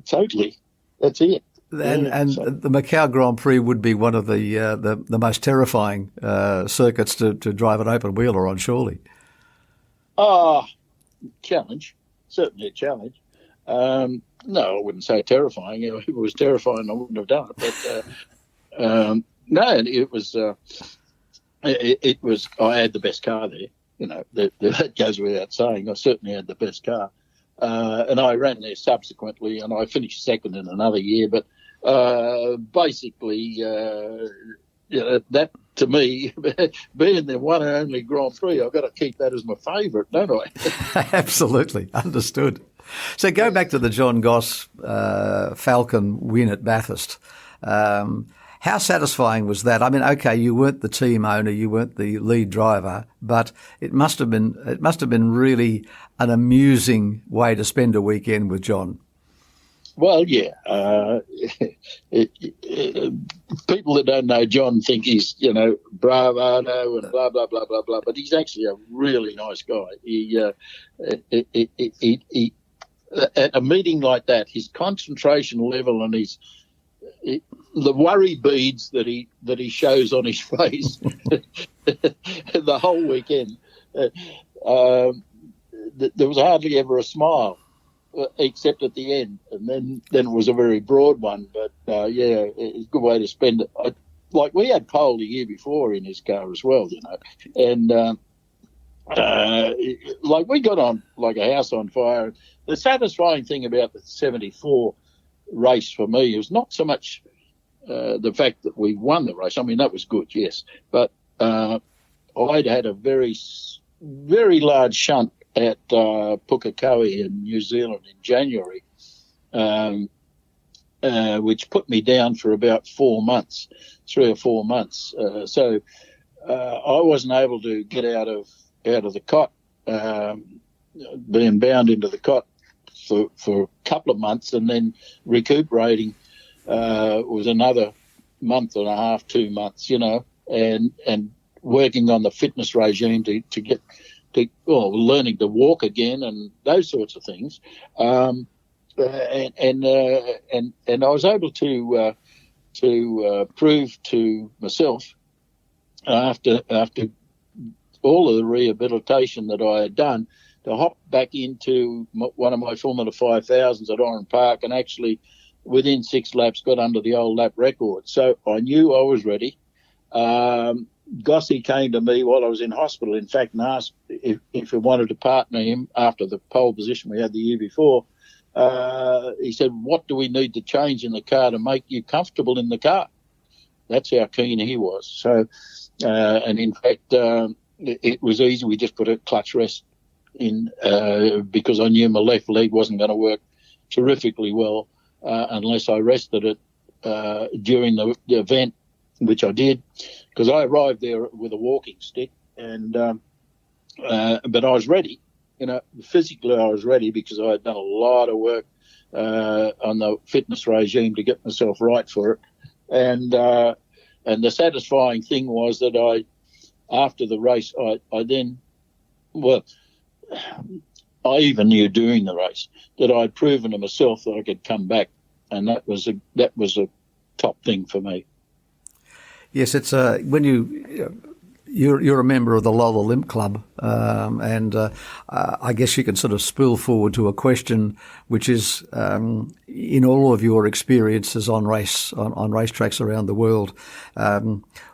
Totally. That's it. And the Macau Grand Prix would be one of the most terrifying circuits to drive an open wheeler on, surely. Challenge. Certainly a challenge. No, I wouldn't say terrifying. If it was terrifying, I wouldn't have done it. But no, it was. It was. I had the best car there. That goes without saying. I certainly had the best car, and I ran there subsequently, and I finished second in another year. But basically, that to me, being the one and only Grand Prix, I've got to keep that as my favourite, don't I? Absolutely, understood. So go back to the John Goss Falcon win at Bathurst. How satisfying was that? I mean, okay, you weren't the team owner, you weren't the lead driver, but it must have been really an amusing way to spend a weekend with John. Well, yeah. People that don't know John think he's, bravado and blah, blah, blah, blah, blah. But he's actually a really nice guy. He at a meeting like that, his concentration level and the worry beads that he shows on his face the whole weekend, there was hardly ever a smile. Except at the end, and then it was a very broad one. But it's a good way to spend it. We had pole the year before in his car as well, and we got on like a house on fire. The satisfying thing about the '74 race for me was not so much the fact that we won the race. I mean, that was good, yes, but I'd had a very, very large shunt at Pukekohe in New Zealand in January, which put me down for about 3 or 4 months. So I wasn't able to get out of the cot, being bound into the cot for a couple of months, and then recuperating was another month and a half, 2 months, and working on the fitness regime to get learning to walk again and those sorts of things, and I was able to prove to myself after all of the rehabilitation that I had done to hop back into one of my Formula 5000s at Oran Park, and actually within 6 laps got under the old lap record. So I knew I was ready. Gossie came to me while I was in hospital, in fact, and asked if I wanted to partner him after the pole position we had the year before. He said, what do we need to change in the car to make you comfortable in the car? That's how keen he was. So, and in fact, it was easy. We just put a clutch rest in because I knew my left leg wasn't going to work terrifically well unless I rested it during the event, which I did, because I arrived there with a walking stick, and but I was ready. Physically I was ready because I had done a lot of work on the fitness regime to get myself right for it. And the satisfying thing was that after the race, I even knew during the race that I'd proven to myself that I could come back, and that was a top thing for me. Yes, it's when you're a member of the Lola Limp Club, and I guess you can sort of spill forward to a question, which is in all of your experiences on racetracks around the world,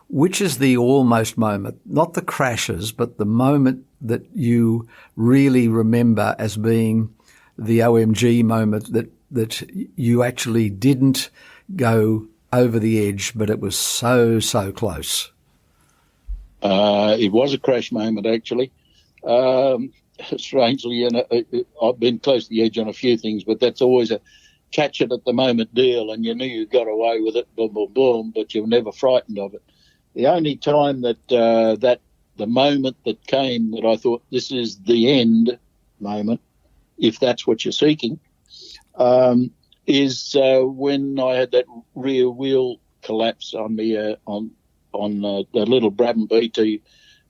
which is the almost moment, not the crashes, but the moment that you really remember as being the OMG moment that you actually didn't go over the edge, but it was so close? It was a crash moment, actually. Strangely, I've been close to the edge on a few things, but that's always a catch it at the moment deal, and you knew you got away with it, boom, boom, boom, but you were never frightened of it. The only time that the moment that came that I thought this is the end moment, if that's what you're seeking, is when I had that rear wheel collapse on the the little Brabham BT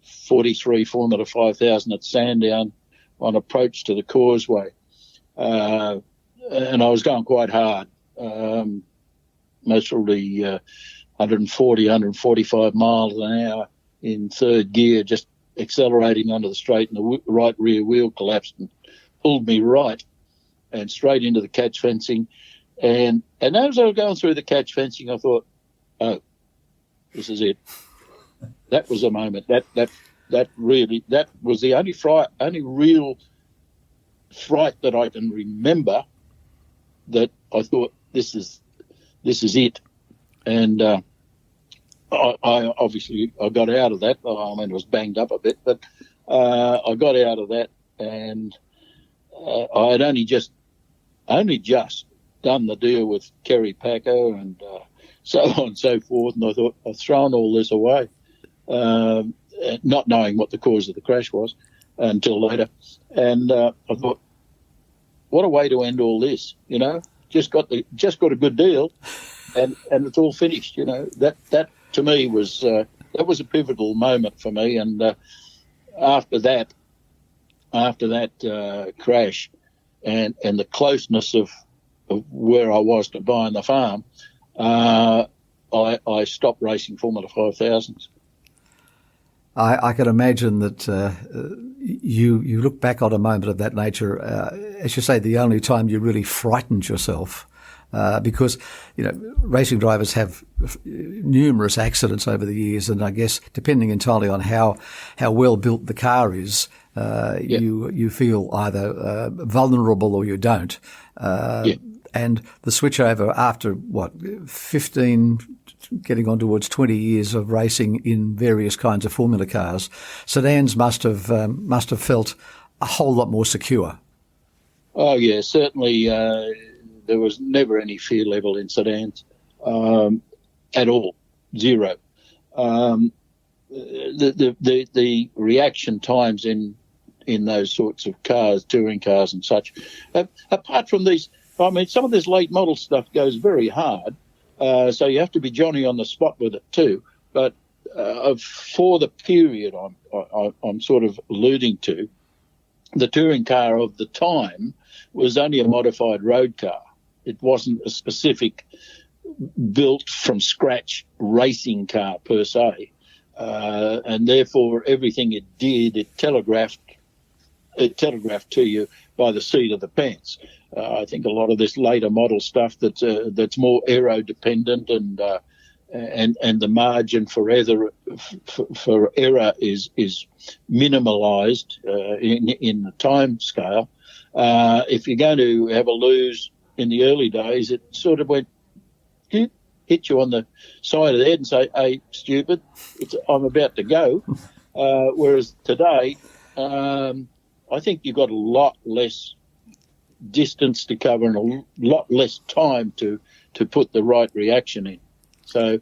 43 Formula 5000 at Sandown on approach to the causeway. And I was going quite hard, mostly 140, 145 miles an hour in third gear, just accelerating onto the straight, and the right rear wheel collapsed and pulled me right and straight into the catch fencing. And as I was going through the catch fencing, I thought, oh, this is it. That was a moment. That was the only real fright that I can remember, that I thought this is it. And I obviously got out of that. I mean, it was banged up a bit, but I got out of that, and I had only just done the deal with Kerry Packer and so on and so forth, and I thought, I've thrown all this away, not knowing what the cause of the crash was until later. And I thought, what a way to end all this, just got a good deal, and it's all finished, That to me was that was a pivotal moment for me. And after that crash and the closeness of where I was to buying the farm, I stopped racing Formula 5000s. I can imagine that you look back on a moment of that nature, as you say, the only time you really frightened yourself, because racing drivers have numerous accidents over the years, and I guess depending entirely on how well built the car is, you feel either vulnerable or you don't. And the switch over after 15, getting on towards 20 years of racing in various kinds of formula cars, sedans must have felt a whole lot more secure. Oh yeah, certainly. There was never any fear level in sedans at all, zero. The reaction times in those sorts of cars, touring cars and such, apart from these. I mean, some of this late model stuff goes very hard, so you have to be Johnny on the spot with it too. But for the period I'm sort of alluding to, the touring car of the time was only a modified road car. It wasn't a specific built from scratch racing car per se, and therefore everything it did, it telegraphed to you by the seat of the pants. I think a lot of this later model stuff that's more aero dependent and the margin for error is minimalised in the time scale. If you're going to have a lose in the early days, it sort of went hit you on the side of the head and say, "Hey, stupid, I'm about to go." Whereas today, I think you've got a lot less distance to cover and a lot less time to put the right reaction in. So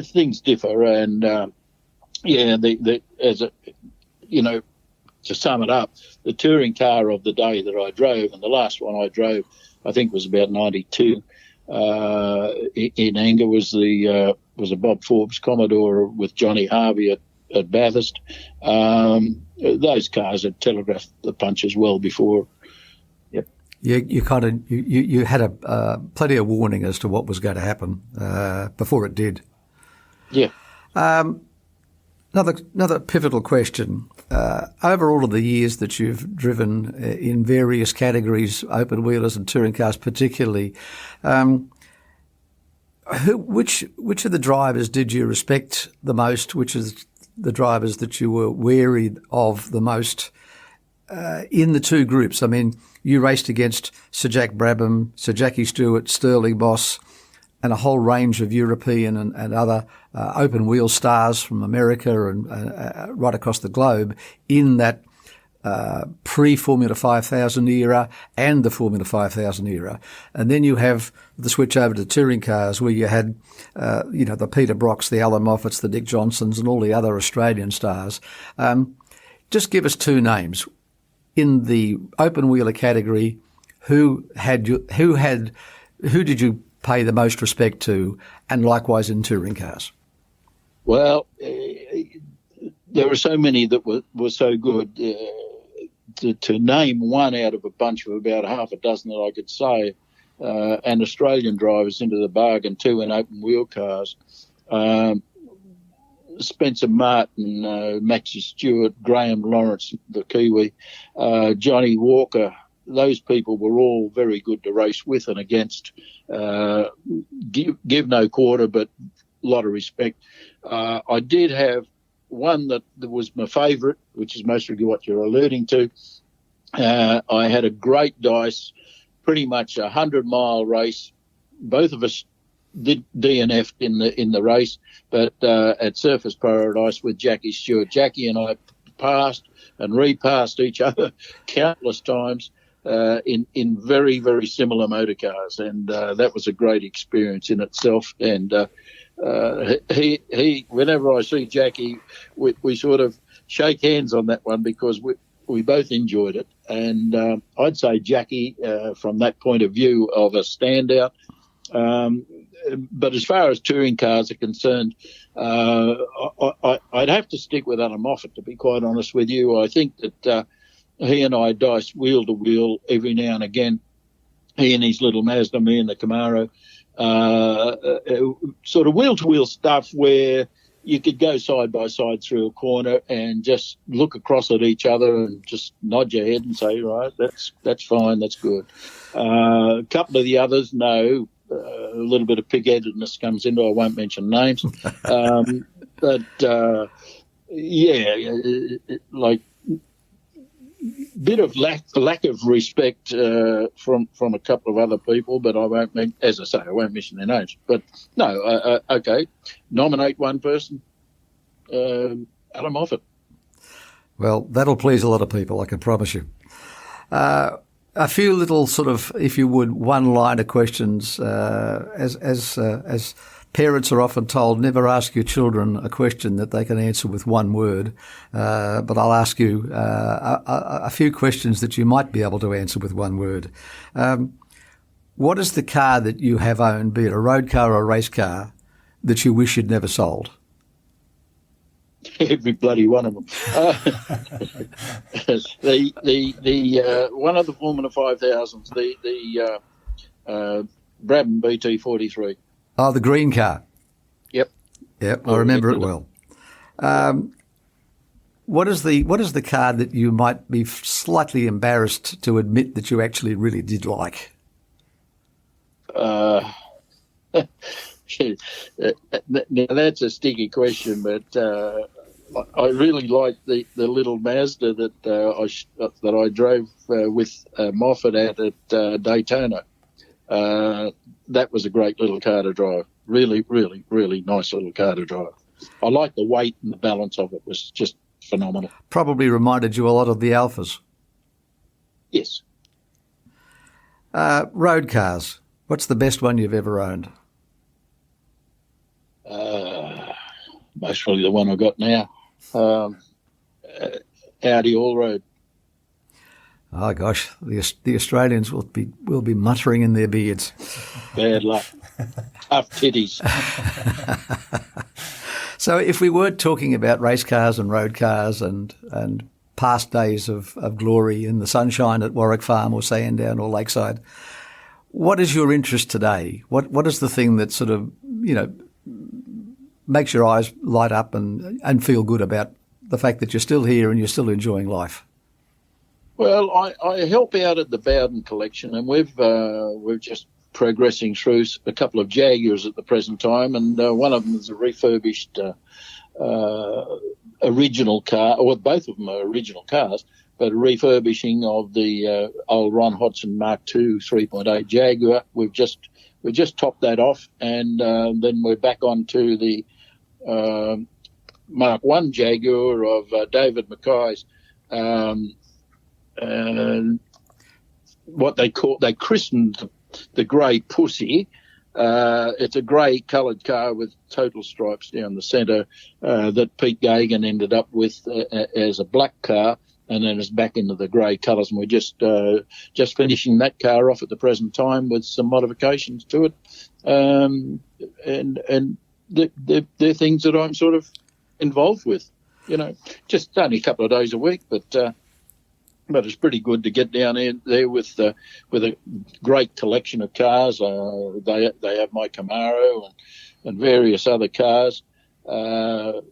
things differ, and to sum it up, the touring car of the day that I drove, and the last one I drove, I think was about 92 in anger, was a Bob Forbes Commodore with Johnny Harvey at Bathurst. Those cars had telegraphed the punches well before. Yep. You had plenty of warning as to what was going to happen before it did. Yeah. Another pivotal question. Over all of the years that you've driven in various categories, open wheelers and touring cars particularly, which of the drivers did you respect the most? Which is the drivers that you were wary of the most? in the two groups. I mean, you raced against Sir Jack Brabham, Sir Jackie Stewart, Sterling Moss, and a whole range of European and other open wheel stars from America and right across the globe in that pre-Formula 5000 era and the Formula 5000 era. And then you have the switch over to touring cars where you had, the Peter Brocks, the Alan Moffats, the Dick Johnsons and all the other Australian stars. Just give us two names. In the open wheeler category, who did you pay the most respect to, and likewise in touring cars? Well, there were so many that were so good. To name one out of a bunch of about half a dozen that I could say, and Australian drivers into the bargain too in open wheel cars. Spencer Martin, Maxie Stewart, Graham Lawrence, the Kiwi, Johnny Walker. Those people were all very good to race with and against. Give no quarter, but a lot of respect. I did have one that was my favourite, which is mostly what you're alluding to. I had a great dice, pretty much a 100-mile race. Both of us did DNF'd in the race, but at Surfers Paradise with Jackie Stewart. Jackie and I passed and repassed each other countless times in very, very similar motor cars, and that was a great experience in itself. And he whenever I see Jackie, we sort of shake hands on that one because we both enjoyed it. And I'd say Jackie, from that point of view of a standout. But as far as touring cars are concerned, I'd have to stick with Alan Moffat, to be quite honest with you. I think that he and I dice wheel to wheel every now and again. He and his little Mazda, me and the Camaro. Sort of wheel to wheel stuff where you could go side by side through a corner and just look across at each other and just nod your head and say, right, that's fine, that's good. A couple of the others, no. A little bit of pig-headedness comes into. I won't mention names, but like bit of lack of respect from a couple of other people. But I won't, as I say, I won't mention their names. But no, okay, nominate one person, Alan Moffat. Well, that'll please a lot of people, I can promise you. A few little sort of, if you would, one-liner questions. As parents are often told, never ask your children a question that they can answer with one word. But I'll ask you a few questions that you might be able to answer with one word. What is the car that you have owned, be it a road car or a race car, that you wish you'd never sold? Every bloody one of them. The one of the Formula 5000s, the Brabham BT43. Oh, the green car. Yep. I remember it well. What is the car that you might be slightly embarrassed to admit that you actually really did like? Now that's a sticky question, but I really liked the little Mazda that I drove with Moffat at Daytona. That was a great little car to drive. Really, really, really nice little car to drive. I liked the weight and the balance of it. Was just phenomenal. Probably reminded you a lot of the Alfas. Yes. Road cars. What's the best one you've ever owned? Most probably the one I got now. Audi All-Road. Oh gosh, the Australians will be muttering in their beards. Bad luck. Tough titties. So if we weren't talking about race cars and road cars and past days of glory in the sunshine at Warwick Farm or Sandown or Lakeside, what is your interest today? What is the thing that sort of, makes your eyes light up and feel good about the fact that you're still here and you're still enjoying life? Well, I help out at the Bowden collection, and we're just progressing through a couple of Jaguars at the present time, and one of them is a refurbished original car, or both of them are original cars, but a refurbishing of the old Ron Hodgson Mark II 3.8 Jaguar. We've just topped that off, and then we're back onto the Mark I Jaguar of David Mackay's. What they christened the Grey Pussy. It's a grey coloured car with total stripes down the centre that Pete Gagan ended up with as a black car, and then is back into the grey colours. And we're just finishing that car off at the present time with some modifications to it. And they're things that I'm sort of involved with. Just only a couple of days a week, but it's pretty good to get down there with a great collection of cars. They have my Camaro and various other cars, and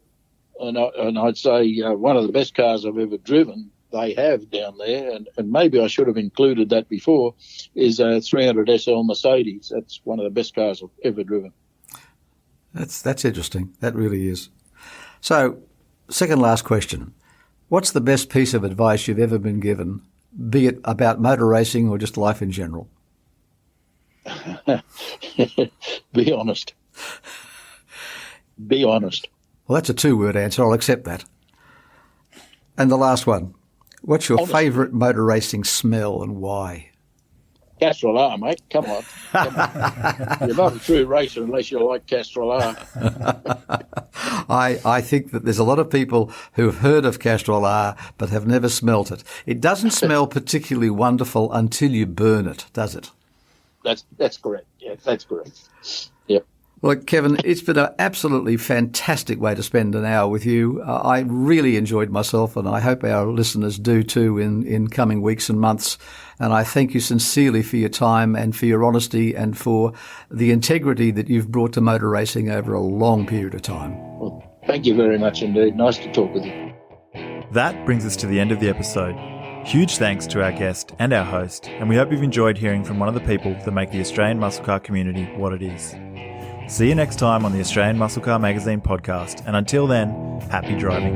I'd say one of the best cars I've ever driven they have down there, and maybe I should have included that before, is a 300 SL Mercedes. That's one of the best cars I've ever driven. That's interesting. That really is. So, second last question. What's the best piece of advice you've ever been given, be it about motor racing or just life in general? Be honest. Be honest. Well, that's a 2-word answer. I'll accept that. And the last one. What's your favourite motor racing smell and why? Castrol R, mate. Come on. You're not a true racer unless you like Castrol R. I think that there's a lot of people who've heard of Castrol R but have never smelt it. It doesn't smell particularly wonderful until you burn it, does it? That's correct. Yeah, that's correct. Yep. Well, Kevin, it's been an absolutely fantastic way to spend an hour with you. I really enjoyed myself, and I hope our listeners do too in coming weeks and months. And I thank you sincerely for your time and for your honesty and for the integrity that you've brought to motor racing over a long period of time. Well, thank you very much indeed. Nice to talk with you. That brings us to the end of the episode. Huge thanks to our guest and our host, and we hope you've enjoyed hearing from one of the people that make the Australian muscle car community what it is. See you next time on the Australian Muscle Car Magazine podcast, and until then, happy driving.